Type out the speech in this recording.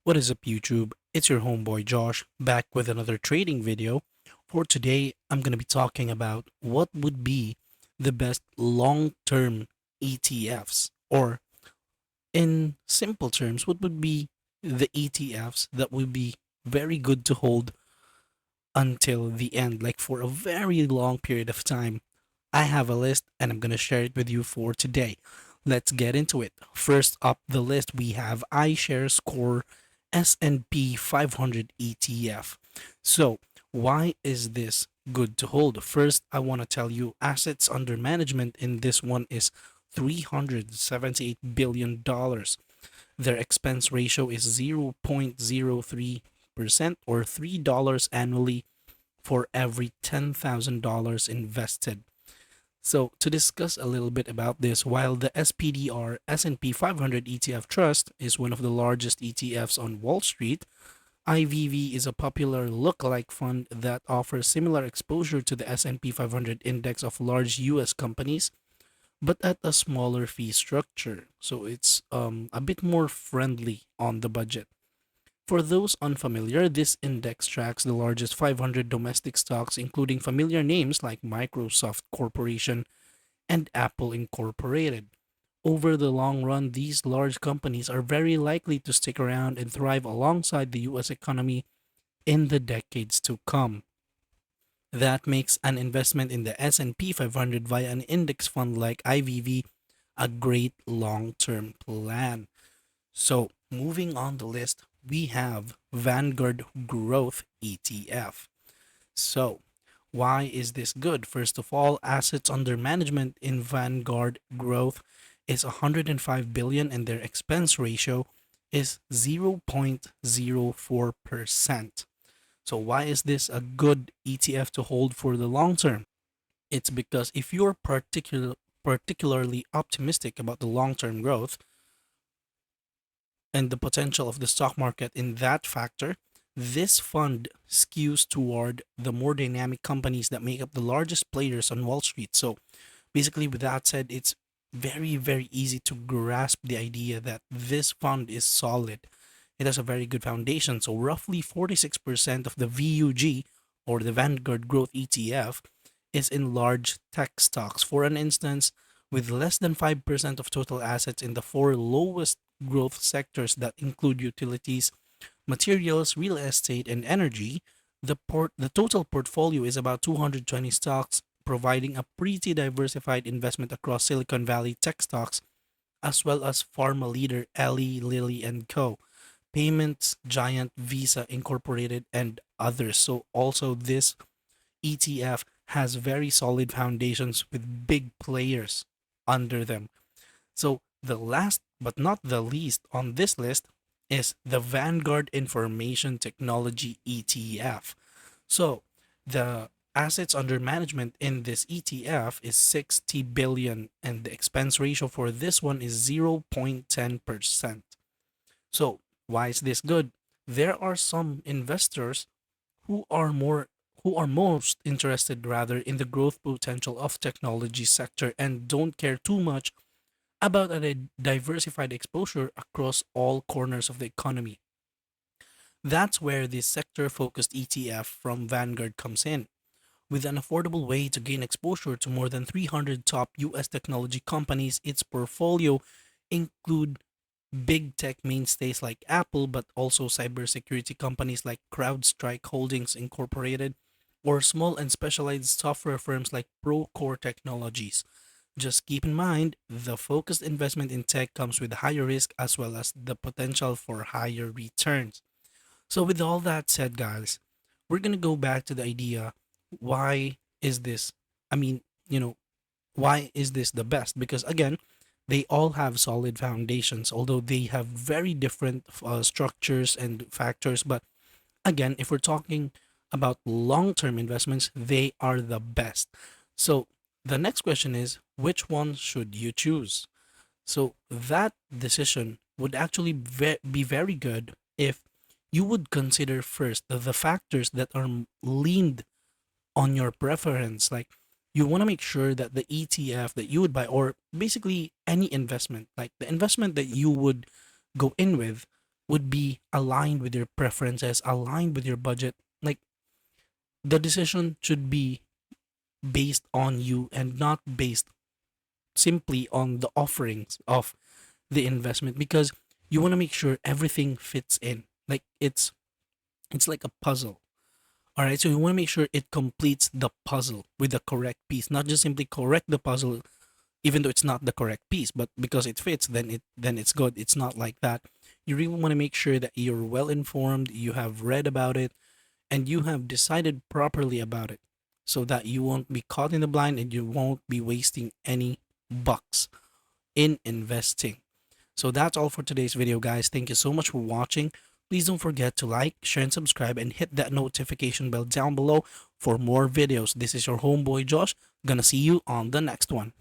What is up, YouTube? It's your homeboy Josh back with another trading video. For today, I'm going to be talking about what would be the best long term ETFs, or in simple terms, what would be the ETFs that would be very good to hold until the end, like for a very long period of time. I have a list and I'm going to share it with you for today. Let's get into it. First up the list, we have iShares Core S&P 500 ETF. So, why is this good to hold? First, I want to tell you assets under management in this one is $378 billion. Their expense ratio is 0.03% or $3 annually for every $10,000 invested. So, to discuss a little bit about this, while the SPDR S&P 500 ETF Trust is one of the largest ETFs on Wall Street, IVV is a popular lookalike fund that offers similar exposure to the S&P 500 index of large US companies, but at a smaller fee structure. So it's a bit more friendly on the budget. For those unfamiliar, this index tracks the largest 500 domestic stocks, including familiar names like Microsoft Corporation and Apple Incorporated. Over the long run, these large companies are very likely to stick around and thrive alongside the US economy in the decades to come. That makes an investment in the S&P 500 via an index fund like IVV a great long-term plan. So, moving on the list, we have Vanguard Growth ETF. So, why is this good? First of all, assets under management in Vanguard Growth is 105 billion and their expense ratio is 0.04%. So why is this a good ETF to hold for the long term? It's because if you're particularly optimistic about the long-term growth and the potential of the stock market in that factor, this fund skews toward the more dynamic companies that make up the largest players on Wall Street. So basically, with that said, it's very, very easy to grasp the idea that this fund is solid. It has a very good foundation. So roughly 46% of the VUG, or the Vanguard Growth ETF, is in large tech stocks. For an instance, with less than 5% of total assets in the four lowest growth sectors that include utilities, materials, real estate, and energy, the total portfolio is about 220 stocks, providing a pretty diversified investment across Silicon Valley tech stocks as well as pharma leader Eli Lilly and Co, payments giant Visa Incorporated, and others. So also this ETF has very solid foundations with big players under them. So the last but not the least on this list is the Vanguard Information Technology ETF. So the assets under management in this ETF is 60 billion and the expense ratio for this one is 0.10%. So why is this good? There are some investors who are more who are most interested rather in the growth potential of technology sector and don't care too much about a diversified exposure across all corners of the economy. That's where this sector focused ETF from Vanguard comes in. With an affordable way to gain exposure to more than 300 top US technology companies, its portfolio include big tech mainstays like Apple, but also cybersecurity companies like CrowdStrike Holdings Incorporated, or small and specialized software firms like Procore Technologies. Just keep in mind, the focused investment in tech comes with higher risk as well as the potential for higher returns. So, with all that said, guys, we're going to go back to the idea, why is this? I mean, you know, why is this the best? Because again, they all have solid foundations, although they have very different structures and factors. But again, if we're talking about long term investments, they are the best. So the next question is, which one should you choose? So that decision would actually be very good if you would consider first the factors that are leaned on your preference. Like, you want to make sure that the ETF that you would buy, or basically any investment, like the investment that you would go in with, would be aligned with your preferences, aligned with your budget. Like, the decision should be based on you and not based simply on the offerings of the investment, because you want to make sure everything fits in. Like, it's like a puzzle. All right, so you want to make sure it completes the puzzle with the correct piece, not just simply correct the puzzle even though it's not the correct piece, but because it fits, then it's good. It's not like that. You really want to make sure that you're well informed, you have read about it, and you have decided properly about it, so that you won't be caught in the blind and you won't be wasting any bucks in investing. So that's all for today's video, guys. Thank you so much for watching. Please don't forget to like, share, and subscribe, and hit that notification bell down below for more videos. This is your homeboy Josh. Gonna see you on the next one.